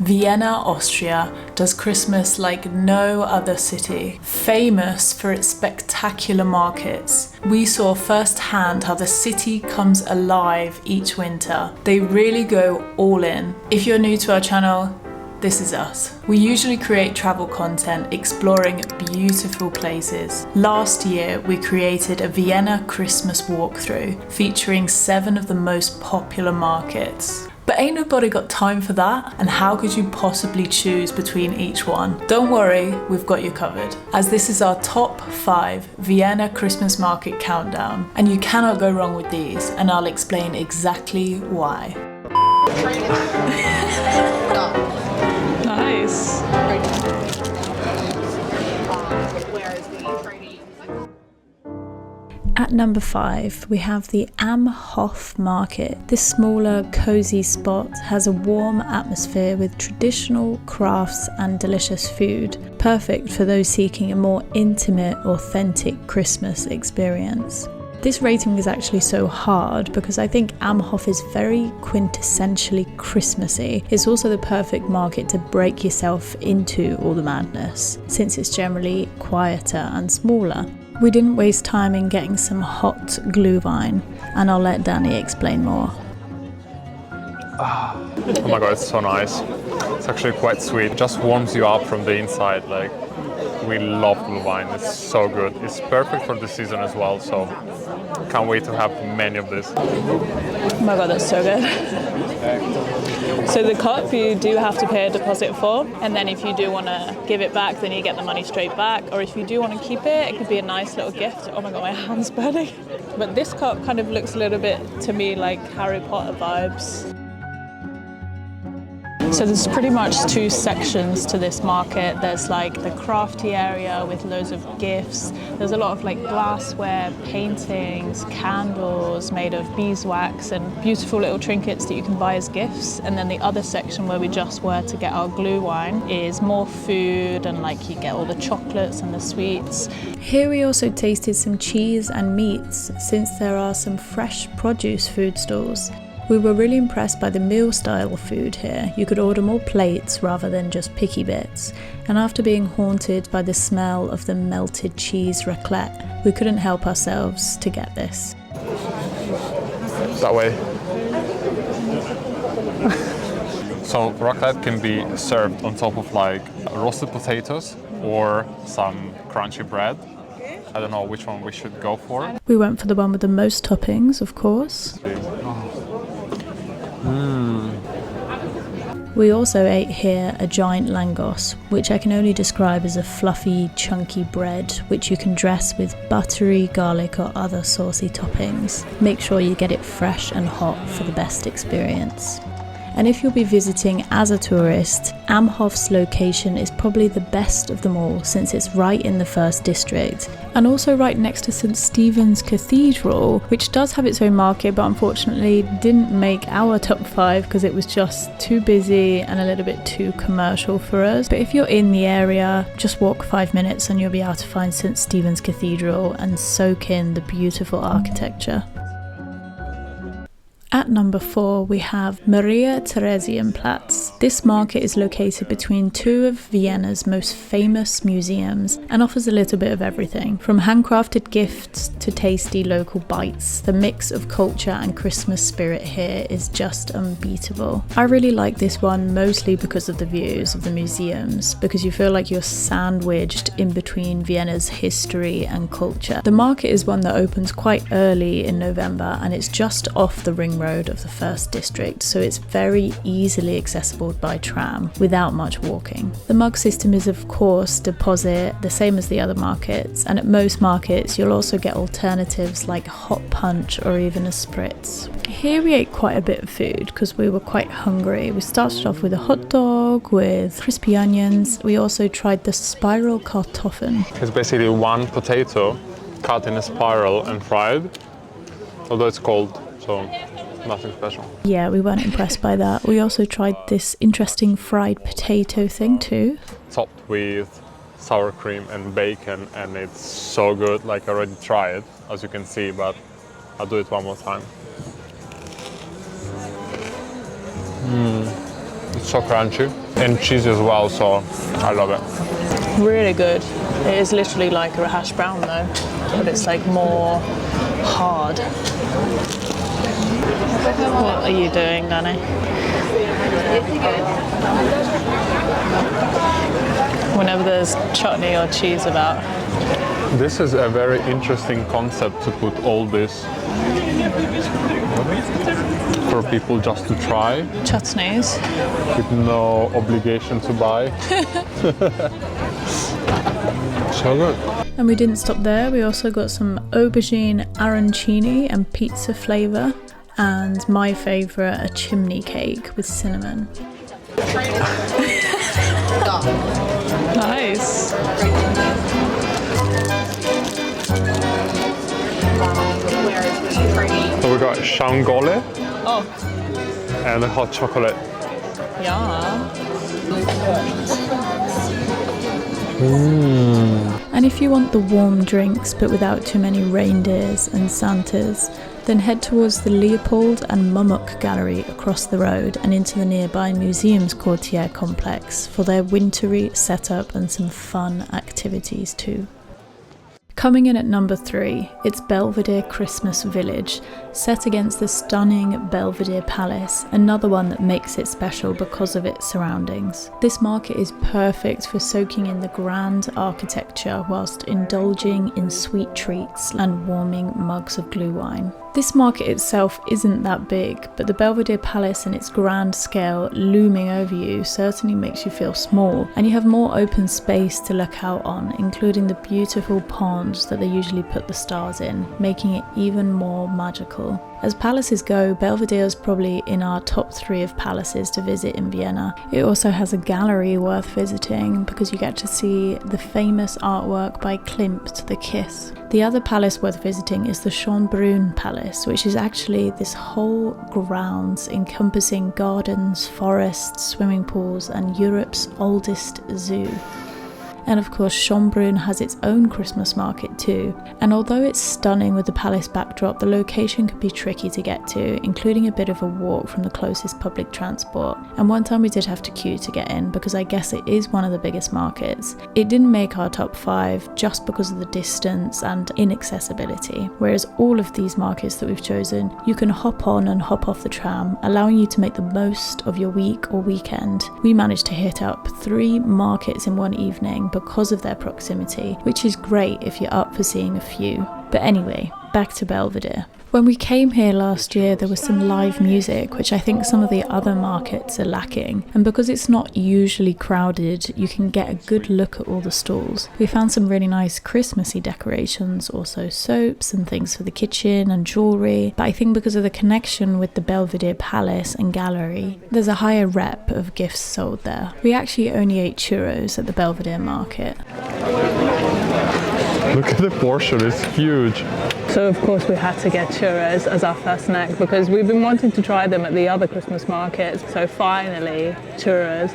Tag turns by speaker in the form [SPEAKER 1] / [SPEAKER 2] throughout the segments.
[SPEAKER 1] Vienna, Austria does Christmas like no other city. Famous for its spectacular markets, we saw firsthand how the city comes alive each winter. They really go all in. If you're new to our channel, this is us. We usually create travel content exploring beautiful places. Last year, we created a Vienna Christmas walkthrough featuring 7 of the most popular markets. But ain't nobody got time for that, and how could you possibly choose between each one? Don't worry, we've got you covered, as this is our top 5 Vienna Christmas Market countdown, and you cannot go wrong with these, and I'll explain exactly why. Nice. At number 5, we have the Am Hof Market. This smaller, cozy spot has a warm atmosphere with traditional crafts and delicious food, perfect for those seeking a more intimate, authentic Christmas experience. This rating is actually so hard because I think Am Hof is very quintessentially Christmassy. It's also the perfect market to break yourself into all the madness, since it's generally quieter and smaller. We didn't waste time in getting some hot glühwein, and I'll let Danny explain more.
[SPEAKER 2] Oh my god, it's so nice. It's actually quite sweet. It just warms you up from the inside. Like, we love glühwein. It's so good. It's perfect for the season as well, so can't wait to have many of this.
[SPEAKER 1] Oh my god, that's so good. So the cup you do have to pay a deposit for, and then if you do want to give it back, then you get the money straight back, or if you do want to keep it, it could be a nice little gift. Oh my god, my hand's burning. But this cup kind of looks a little bit to me like Harry Potter vibes. So there's pretty much 2 sections to this market. There's like the crafty area with loads of gifts. There's a lot of like glassware, paintings, candles made of beeswax and beautiful little trinkets that you can buy as gifts. And then the other section where we just were to get our glühwein is more food, and like you get all the chocolates and the sweets. Here we also tasted some cheese and meats, since there are some fresh produce food stalls. We were really impressed by the meal style food here. You could order more plates rather than just picky bits. And after being haunted by the smell of the melted cheese raclette, we couldn't help ourselves to get this.
[SPEAKER 2] That way. So raclette can be served on top of like roasted potatoes or some crunchy bread. I don't know which one we should go for.
[SPEAKER 1] We went for the one with the most toppings, of course. We also ate here a giant langos, which I can only describe as a fluffy, chunky bread, which you can dress with buttery, garlic or other saucy toppings. Make sure you get it fresh and hot for the best experience. And if you'll be visiting as a tourist, Am Hof's location is probably the best of them all, since it's right in the first district, and also right next to St. Stephen's Cathedral, which does have its own market, but unfortunately didn't make our top 5 because it was just too busy and a little bit too commercial for us. But if you're in the area, just walk 5 minutes and you'll be able to find St. Stephen's Cathedral and soak in the beautiful architecture. At number 4, we have Maria-Teresien-Platz. This market is located between 2 of Vienna's most famous museums and offers a little bit of everything. From handcrafted gifts to tasty local bites, the mix of culture and Christmas spirit here is just unbeatable. I really like this one mostly because of the views of the museums, because you feel like you're sandwiched in between Vienna's history and culture. The market is one that opens quite early in November, and it's just off the ring road of the first district, so it's very easily accessible by tram without much walking. The mug system is of course deposit, the same as the other markets, and at most markets you'll also get alternatives like hot punch or even a spritz. Here we ate quite a bit of food because we were quite hungry. We started off with a hot dog with crispy onions. We also tried the spiral Kartoffeln.
[SPEAKER 2] It's basically one potato cut in a spiral and fried, although it's cold, so nothing special.
[SPEAKER 1] Yeah, we weren't impressed by that. We also tried this interesting fried potato thing too.
[SPEAKER 2] Topped with sour cream and bacon, and it's so good. Like, I already tried it, as you can see, but I'll do it one more time. It's so crunchy. and cheesy as well, so I love it.
[SPEAKER 1] Really good. It is literally like a hash brown though, but it's like more hard. What are you doing, Danny? Whenever there's chutney or cheese about.
[SPEAKER 2] This is a very interesting concept to put all this for people just to try.
[SPEAKER 1] Chutneys.
[SPEAKER 2] With no obligation to buy. So good.
[SPEAKER 1] And we didn't stop there, we also got some aubergine arancini and pizza flavour, and my favourite, a chimney cake with cinnamon. Nice.
[SPEAKER 2] So we got shangole
[SPEAKER 1] Oh,
[SPEAKER 2] and a hot chocolate.
[SPEAKER 1] yeah. And if you want the warm drinks but without too many reindeers and Santas, then head towards the Leopold and Mummock Gallery across the road and into the nearby Museums Quartier complex for their wintry setup and some fun activities too. Coming in at number 3, it's Belvedere Christmas Village, set against the stunning Belvedere Palace, another one that makes it special because of its surroundings. This market is perfect for soaking in the grand architecture whilst indulging in sweet treats and warming mugs of glue wine. This market itself isn't that big, but the Belvedere Palace and its grand scale looming over you certainly makes you feel small, and you have more open space to look out on, including the beautiful ponds that they usually put the stars in, making it even more magical. As palaces go, Belvedere is probably in our top 3 of palaces to visit in Vienna. It also has a gallery worth visiting because you get to see the famous artwork by Klimt, The Kiss. The other palace worth visiting is the Schönbrunn Palace, which is actually this whole grounds encompassing gardens, forests, swimming pools, and Europe's oldest zoo. And of course, Schönbrunn has its own Christmas market too. And although it's stunning with the palace backdrop, the location can be tricky to get to, including a bit of a walk from the closest public transport. And one time we did have to queue to get in because I guess it is one of the biggest markets. It didn't make our top 5 just because of the distance and inaccessibility. Whereas all of these markets that we've chosen, you can hop on and hop off the tram, allowing you to make the most of your week or weekend. We managed to hit up 3 markets in one evening because of their proximity, which is great if you're up for seeing a few. But anyway, back to Belvedere. When we came here last year, there was some live music, which I think some of the other markets are lacking. And because it's not usually crowded, you can get a good look at all the stalls. We found some really nice Christmassy decorations, also soaps and things for the kitchen and jewellery. But I think because of the connection with the Belvedere Palace and Gallery, there's a higher rep of gifts sold there. We actually only ate churros at the Belvedere market.
[SPEAKER 2] Look at the portion, it's huge.
[SPEAKER 3] So of course we had to get churros as our first snack because we've been wanting to try them at the other Christmas markets. So finally, churros.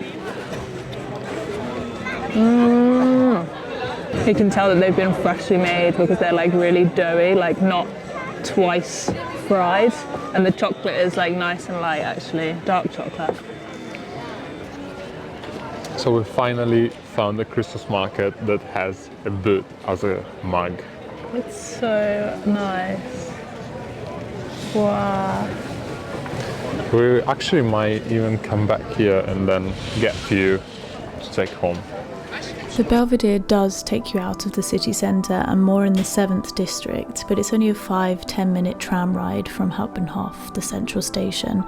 [SPEAKER 3] You can tell that they've been freshly made because they're like really doughy, like not twice fried. And the chocolate is like nice and light actually, dark chocolate.
[SPEAKER 2] So we finally found a Christmas market that has a boot as a mug.
[SPEAKER 3] It's so nice. Wow.
[SPEAKER 2] We actually might even come back here and then get a few to take home.
[SPEAKER 1] The Belvedere does take you out of the city centre and more in the 7th district, but it's only a 5-10 minute tram ride from Hauptbahnhof, the central station.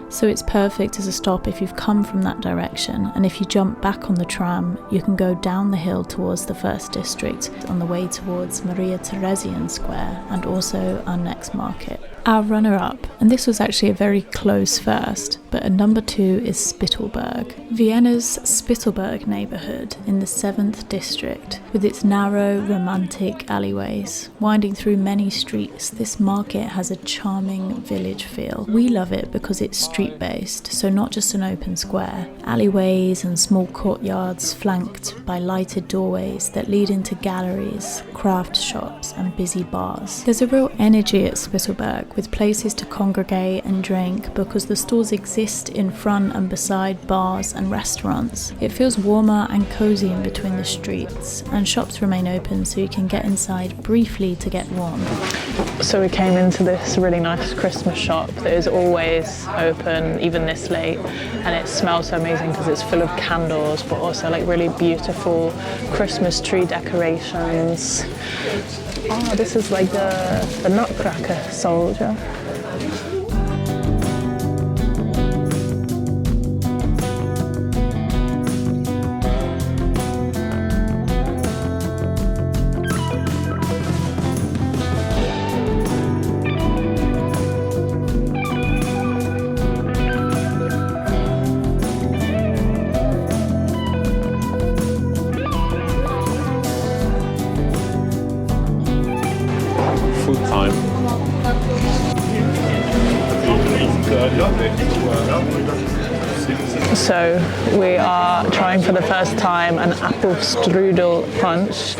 [SPEAKER 1] So it's perfect as a stop if you've come from that direction, and if you jump back on the tram, you can go down the hill towards the 1st district on the way towards Maria-Teresien Square and also our next market. Our runner-up, and this was actually a very close first, but a number 2 is Spittelberg. Vienna's Spittelberg neighbourhood in the 7th district, with its narrow, romantic alleyways. Winding through many streets, this market has a charming village feel. We love it because it's street-based, so not just an open square. Alleyways and small courtyards flanked by lighted doorways that lead into galleries, craft shops and busy bars. There's a real energy at Spittelberg, with places to congregate and drink because the stores exist exist in front and beside bars and restaurants. It feels warmer and cozy in between the streets, and shops remain open so you can get inside briefly to get warm.
[SPEAKER 3] So we came into this really nice Christmas shop that is always open, even this late, and it smells so amazing because it's full of candles, but also like really beautiful Christmas tree decorations. Oh, this is like the Nutcracker soldier.
[SPEAKER 2] Food time.
[SPEAKER 3] So we are trying for the first time an apple strudel punch.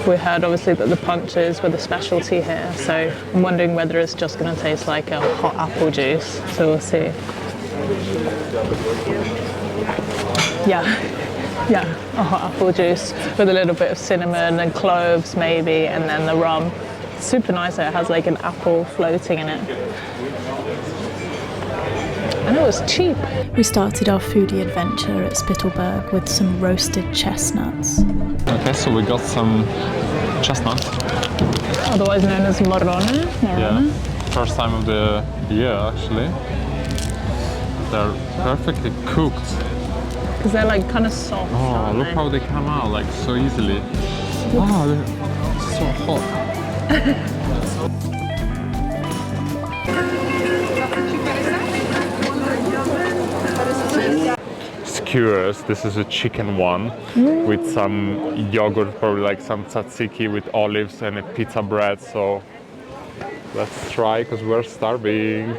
[SPEAKER 3] We heard obviously that the punches were the specialty here, so I'm wondering whether it's just going to taste like a hot apple juice, so we'll see. Yeah, a hot apple juice with a little bit of cinnamon and cloves maybe, and then the rum. Super nice, it has like an apple floating in it. And it was cheap.
[SPEAKER 1] We started our foodie adventure at Spittelberg with some roasted chestnuts.
[SPEAKER 2] Okay, so we got some chestnuts.
[SPEAKER 3] Otherwise known as marrone.
[SPEAKER 2] Yeah, first time of the year actually. They're perfectly cooked.
[SPEAKER 3] Because they're like kind of soft.
[SPEAKER 2] Oh, look how they come out like so easily. Wow, they're so hot. Skewers, this is a chicken one with some yogurt, probably like some tzatziki with olives and a pizza bread. So let's try because we're starving.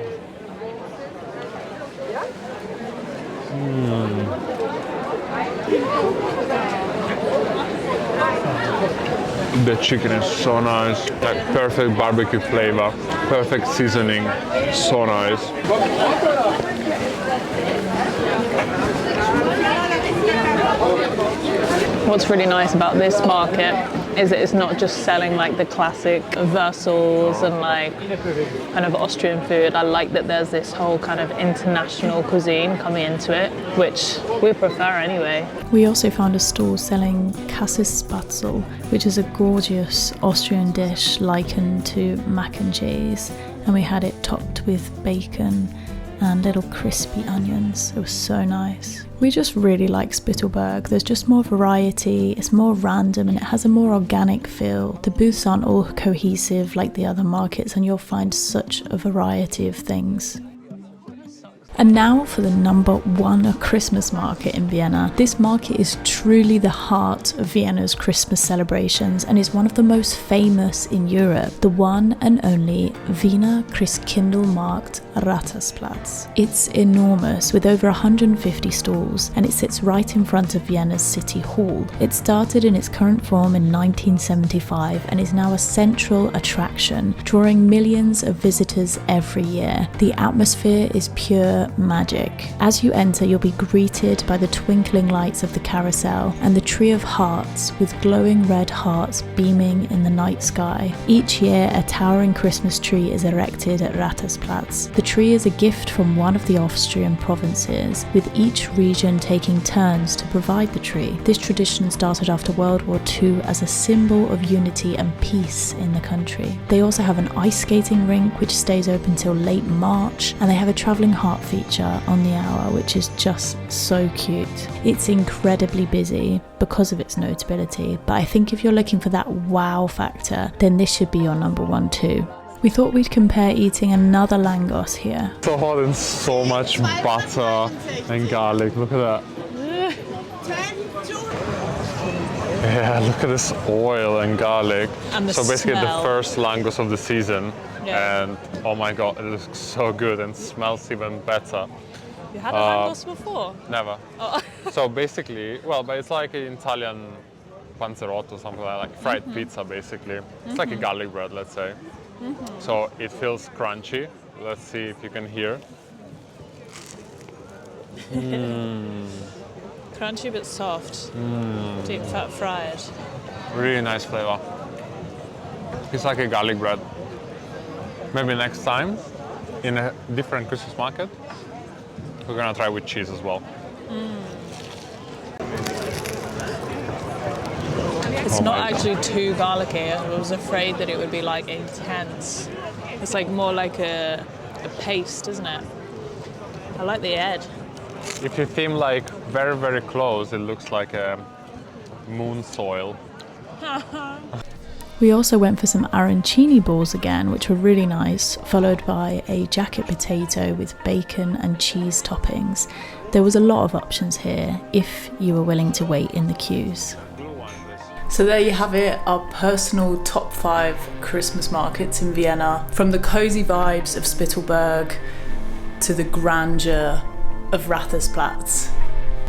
[SPEAKER 2] The chicken is so nice, like perfect barbecue flavor, perfect seasoning, so nice.
[SPEAKER 3] What's really nice about this market is that it's not just selling like the classic Wurzels and like kind of Austrian food. I like that there's this whole kind of international cuisine coming into it, which we prefer anyway.
[SPEAKER 1] We also found a stall selling Käsespatzel, which is a gorgeous Austrian dish likened to mac and cheese, and we had it topped with bacon and little crispy onions. It was so nice. We just really like Spittelberg. There's just more variety, it's more random, and it has a more organic feel. The booths aren't all cohesive like the other markets, and you'll find such a variety of things. And now for the #1 Christmas market in Vienna. This market is truly the heart of Vienna's Christmas celebrations and is one of the most famous in Europe, the one and only Vienna Christmas Market Rathausplatz. It's enormous with over 150 stalls, and it sits right in front of Vienna's city hall. It started in its current form in 1975 and is now a central attraction, drawing millions of visitors every year. The atmosphere is pure magic. As you enter, you'll be greeted by the twinkling lights of the carousel and the tree of hearts with glowing red hearts beaming in the night sky. Each year, a towering Christmas tree is erected at Rathausplatz. The tree is a gift from one of the Austrian provinces, with each region taking turns to provide the tree. This tradition started after World War II as a symbol of unity and peace in the country. They also have an ice skating rink which stays open till late March, and they have a travelling heart feature on the hour, which is just so cute. It's incredibly busy because of its notability, but I think if you're looking for that wow factor, then this should be your #1 too. We thought we'd compare eating another langos here.
[SPEAKER 2] So hot and so much butter and garlic. Look at that. Yeah, look at this oil and garlic.
[SPEAKER 3] And the
[SPEAKER 2] so basically
[SPEAKER 3] smell.
[SPEAKER 2] the first langos of the season.
[SPEAKER 3] Yeah.
[SPEAKER 2] And oh my god, it looks so good and smells even better.
[SPEAKER 3] You had a langos before?
[SPEAKER 2] Never.
[SPEAKER 3] Oh.
[SPEAKER 2] So basically, well, but it's like an Italian panzerotto, something like fried pizza basically. It's like a garlic bread, let's say. So it feels crunchy. Let's see if you can hear.
[SPEAKER 3] Crunchy but soft. Deep fat fried.
[SPEAKER 2] Really nice flavor. It's like a garlic bread. Maybe next time, in a different Christmas market, we're gonna try with cheese as well.
[SPEAKER 3] It's not actually too garlicky. I was afraid that it would be like intense. It's like more like a paste, isn't it? I like the edge.
[SPEAKER 2] If you theme like very, very close, it looks like a moon soil.
[SPEAKER 1] We also went for some arancini balls again, which were really nice, followed by a jacket potato with bacon and cheese toppings. There was a lot of options here if you were willing to wait in the queues. So there you have it, our personal top 5 Christmas markets in Vienna. From the cosy vibes of Spittelberg to the grandeur of Maria-Teresien-Platz.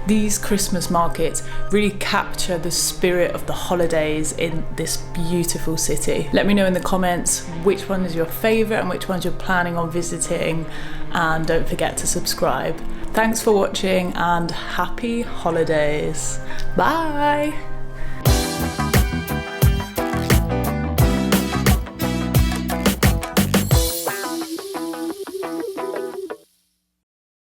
[SPEAKER 1] These Christmas markets really capture the spirit of the holidays in this beautiful city. Let me know in the comments which one is your favourite and which ones you're planning on visiting, and don't forget to subscribe. Thanks for watching and happy holidays. Bye!